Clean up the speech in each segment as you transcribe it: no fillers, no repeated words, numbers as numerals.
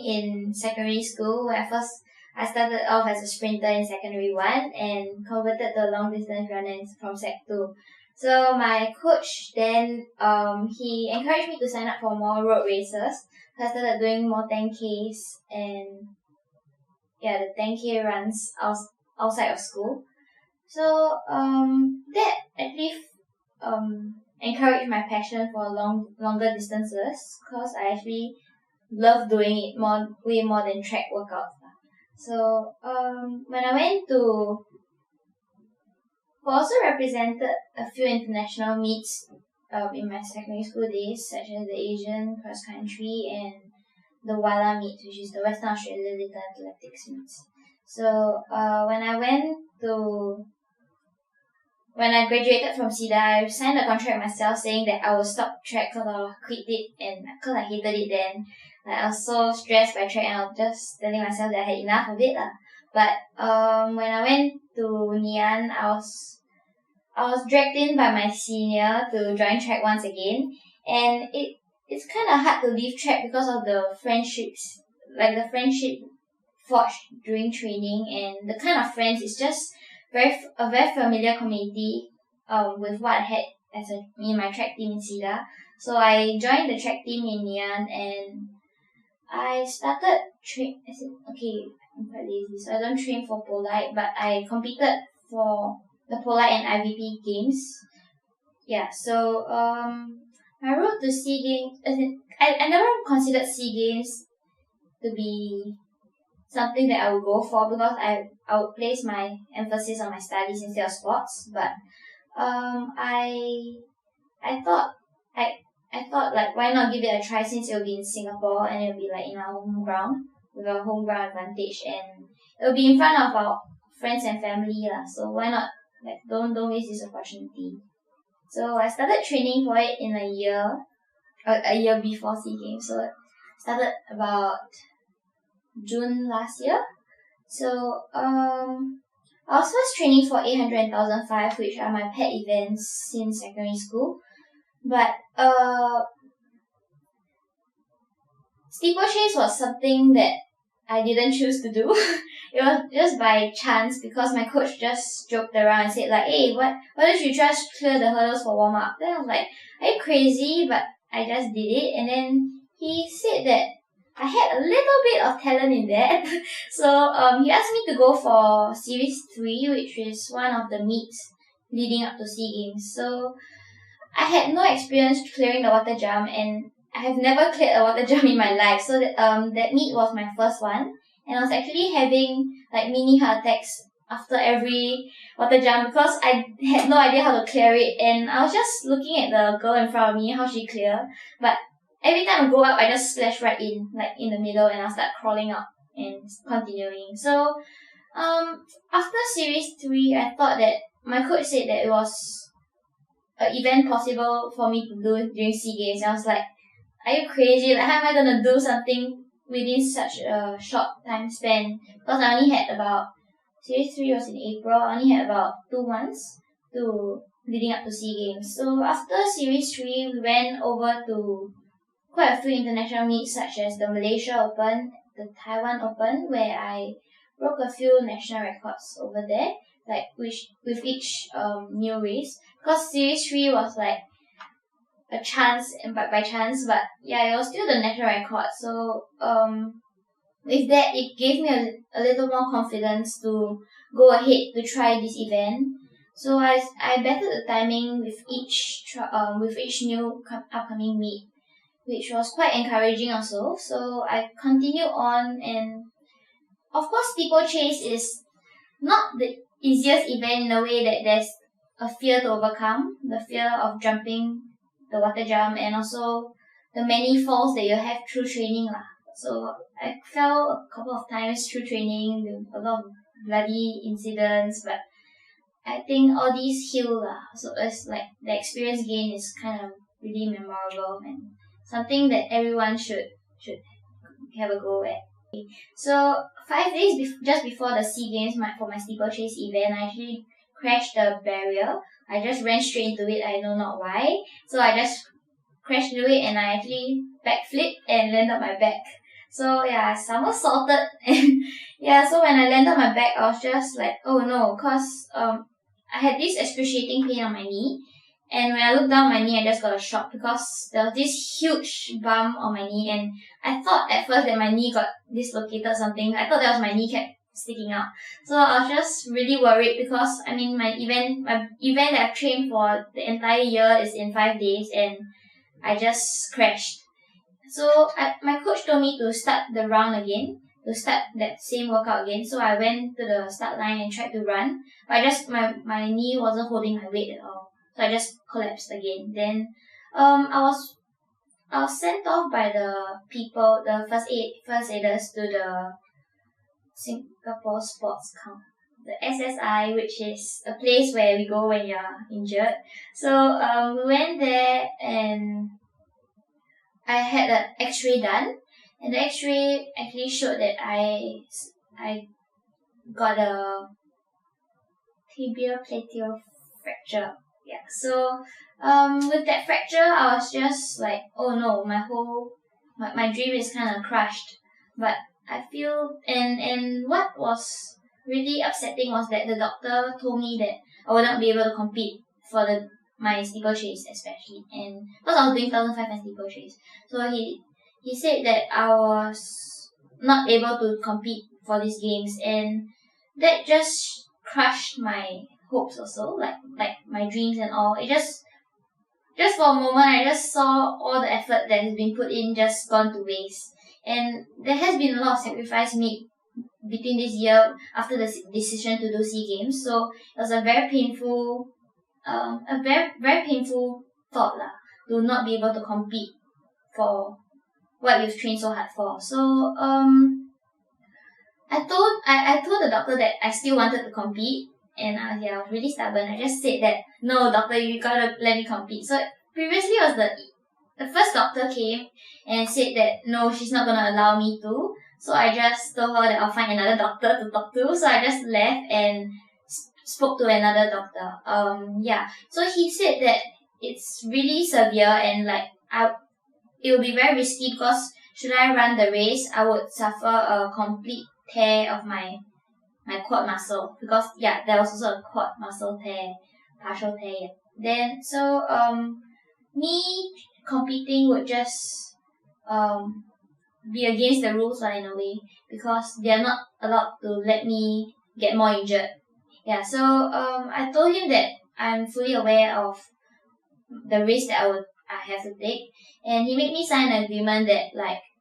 in secondary school, where I started off as a sprinter in secondary 1 and converted to a long distance runner from sec 2. So my coach then, he encouraged me to sign up for more road races. So I started doing more 10Ks and the 10K runs outside of school. So that actually encouraged my passion for longer distances, because I actually love doing it way more than track workouts. So when I went to, I also represented a few international meets in my secondary school days, such as the Asian cross country and the WALA meet, which is the Western Australia Little Athletics meets. So when I graduated from SIDA, I signed a contract myself saying that I would stop track because I would quit it, and because I hated it then. I was so stressed by track, and I was just telling myself that I had enough of it. But when I went to Ngee I was dragged in by my senior to join track once again, and it's kind of hard to leave track because of the friendships, like the friendship forged during training, and the kind of friends is just a very familiar community with what I had in my track team in SIDA. So I joined the track team in Ngee and I started I'm quite lazy, so I don't train for Polite, but I competed for the Polite and IVP games. So my road to SEA Games, I never considered SEA Games to be something that I would go for, because I would place my emphasis on my studies instead of sports. But I thought like, why not give it a try, since it will be in Singapore and it will be like in our home ground with our home ground advantage, and it will be in front of our friends and family so why not, like, don't waste this opportunity. So I started training for it in a year before SEA Games. So I started about June last year. So I was first training for 800 and 1005, which are my pet events since secondary school. But steeplechase was something that I didn't choose to do. It was just by chance, because my coach just joked around and said like, hey, why don't you just clear the hurdles for warm up? Then I was like, are you crazy? But I just did it, and then he said that I had a little bit of talent in that. So he asked me to go for Series 3, which is one of the meets leading up to SEA Games. So I had no experience clearing the water jump, and I have never cleared a water jump in my life. So that meet was my first one, and I was actually having like mini heart attacks after every water jump, because I had no idea how to clear it, and I was just looking at the girl in front of me, how she clear. But every time I go up, I just splash right in, like in the middle, and I'll start crawling up and continuing. So after Series 3, I thought that my coach said that it was an event possible for me to do during SEA Games. I was like, are you crazy? Like, how am I gonna do something within such a short time span? Because I only had about, Series 3 was in April, I only had about 2 months leading up to SEA Games. So after Series 3, we went over to quite a few international meets, such as the Malaysia Open, the Taiwan Open, where I broke a few national records over there, like with each new race. Because Series 3 was like a chance, and by chance, but it was still the national record. So with that, it gave me a little more confidence to go ahead to try this event. So I bettered the timing with each new upcoming meet, which was quite encouraging also. So I continued on, and of course steeplechase is not the easiest event, in a way that there's a fear to overcome, the fear of jumping the water jump, and also the many falls that you have through training . So I fell a couple of times through training, with a lot of bloody incidents, but I think all these heal . So it's like the experience gain is kind of really memorable, and something that everyone should have a go at. So 5 days just before the SEA Games, for my steeplechase event, I actually crashed the barrier. I just ran straight into it. I know not why. So I just crashed into it, and I actually backflipped and landed on my back. So yeah, I somersaulted and yeah, so when I landed on my back, I was just like, oh no, cause I had this excruciating pain on my knee. And when I looked down my knee, I just got a shock because there was this huge bump on my knee, and I thought at first that my knee got dislocated or something. I thought that was my kneecap sticking out. So I was just really worried because I mean my event that I've trained for the entire year is in 5 days, and I just crashed. So my coach told me to start the round again, to start that same workout again. So I went to the start line and tried to run, but my knee wasn't holding my weight at all. So I just collapsed again. Then I was sent off by the people, the first aiders to the Singapore Sports Council, the SSI, which is a place where we go when you're injured. So we went there and I had an X-ray done, and the X-ray actually showed that I got a tibial plateau fracture. Yeah. So with that fracture, I was just like, oh no, my dream is kind of crushed. But I feel and what was really upsetting was that the doctor told me that I would not be able to compete for my steeplechase especially, and because I was doing 1,500 steeplechase, so he said that I was not able to compete for these games, and that just crushed my hopes also, like my dreams and all. It just for a moment I just saw all the effort that has been put in just gone to waste, and there has been a lot of sacrifice made between this year after the decision to do SEA Games. So it was a very painful very painful thought lah, to not be able to compete for what we've trained so hard for. So I told the doctor that I still wanted to compete, and I was really stubborn. I just said that, no doctor, you gotta let me compete. So previously it was the first doctor came and said that no, she's not gonna allow me to. So I just told her that I'll find another doctor to talk to. So I just left and spoke to another doctor. So he said that it's really severe and like it will be very risky because should I run the race, I would suffer a complete tear of my quad muscle, because there was also a quad muscle tear, partial tear. Then so me competing would just be against the rules in a way, because they are not allowed to let me get more injured. Yeah, so I told him that I'm fully aware of the risk that I have to take, and he made me sign an agreement that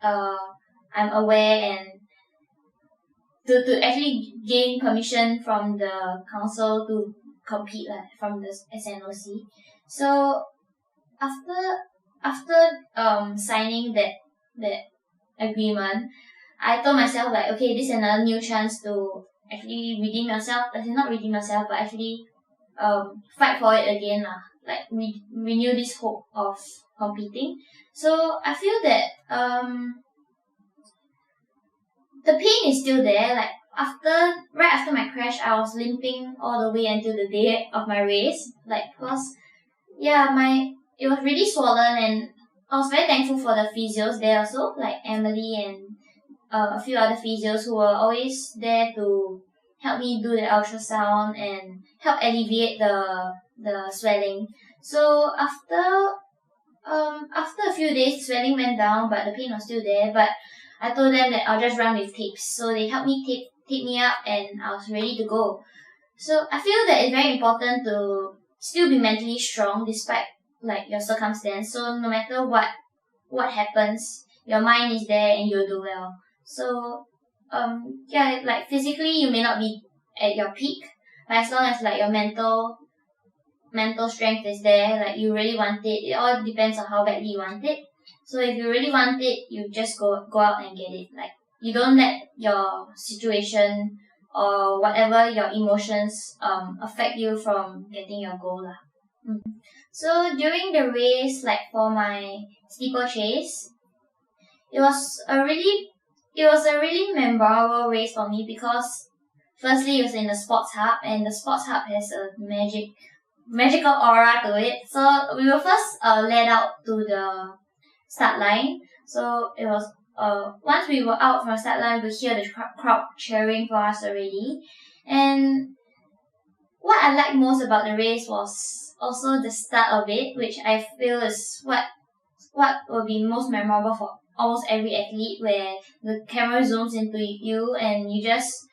I'm aware, and to actually gain permission from the council to compete from the SNOC. So after signing that agreement, I told myself like, okay, this is another new chance to actually redeem yourself. Not redeem yourself, but actually fight for it again lah. Like renew this hope of competing. So I feel that the pain is still there. Like right after my crash, I was limping all the way until the day of my race. Like because it was really swollen, and I was very thankful for the physios there also, like Emily and a few other physios who were always there to help me do the ultrasound and help alleviate the swelling. So after a few days, the swelling went down, but the pain was still there. But I told them that I'll just run with tapes. So they helped me tape me up, and I was ready to go. So I feel that it's very important to still be mentally strong despite like your circumstance. So no matter what happens, your mind is there and you'll do well. So like physically you may not be at your peak, but as long as like your mental strength is there, like you really want it all depends on how badly you want it. So if you really want it, you just go out and get it. Like you don't let your situation or whatever your emotions affect you from getting your goal lah. So during the race, like for my steeplechase, it was a really memorable race for me, because firstly it was in the sports hub, and the sports hub has a magical aura to it. So we were first led out to the start line. So it was once we were out from the start line, we could hear the crowd cheering for us already. And what I liked most about the race was also the start of it, which I feel is what will be most memorable for almost every athlete, where the camera zooms into you and you just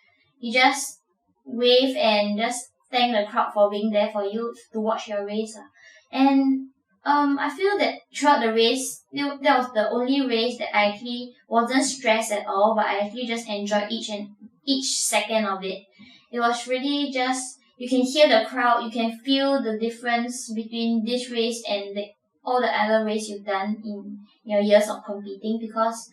wave and just thank the crowd for being there for you to watch your race. And I feel that throughout the race, that was the only race that I actually wasn't stressed at all, but I actually just enjoyed each second of it. It was really just, you can hear the crowd, you can feel the difference between this race and all the other races you've done in your years of competing, because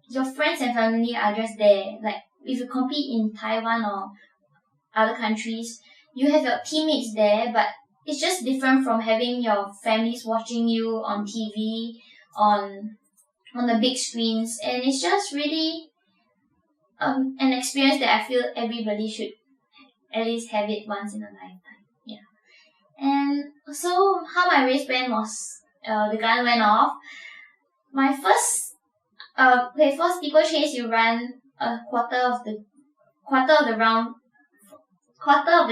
your friends and family are just there. Like if you compete in Taiwan or other countries, you have your teammates there, but it's just different from having your families watching you on TV, on the big screens, and it's just really an experience that I feel everybody should at least have it once in a lifetime. Yeah. And so how my race went was, the gun went off. My first steeplechase, you run a quarter of the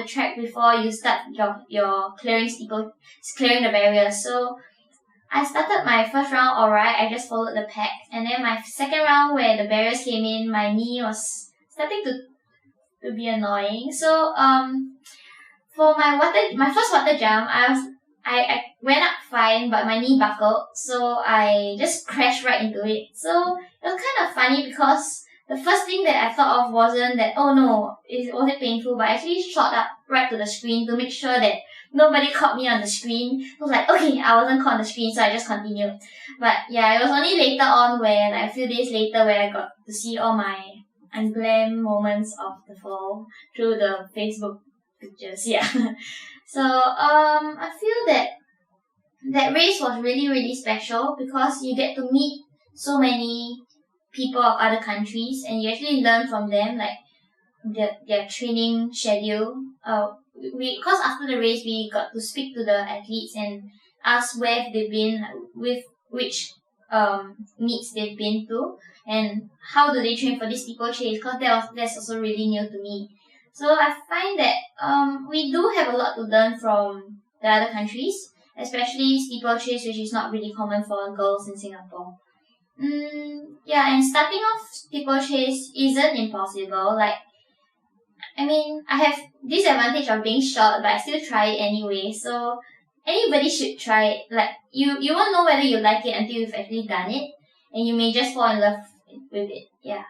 track before you start your clearing the barrier. So I started my first round alright, I just followed the pack. And then my second round, where the barriers came in, my knee was starting to be annoying. So for my first water jump, I went up fine, but my knee buckled, so I just crashed right into it. So it was kind of funny, because the first thing that I thought of wasn't that, oh no, was it painful, but I actually shot up right to the screen to make sure that nobody caught me on the screen. I was like, okay, I wasn't caught on the screen, so I just continued. But yeah, it was only later on, when a few days later, where I got to see all my unglam moments of the fall through the Facebook pictures. Yeah. So I feel that race was really, really special, because you get to meet so many people of other countries, and you actually learn from them, like their training schedule. Because after the race, we got to speak to the athletes and ask where they've been, with which meets they've been to, and how do they train for this steeplechase, because that's also really new to me. So I find that we do have a lot to learn from the other countries, especially steeplechase, which is not really common for girls in Singapore. Yeah, and starting off steeplechase isn't impossible. Like, I mean, I have this advantage of being short, but I still try it anyway. So anybody should try it. Like, you won't know whether you like it until you've actually done it, and you may just fall in love with it. Yeah.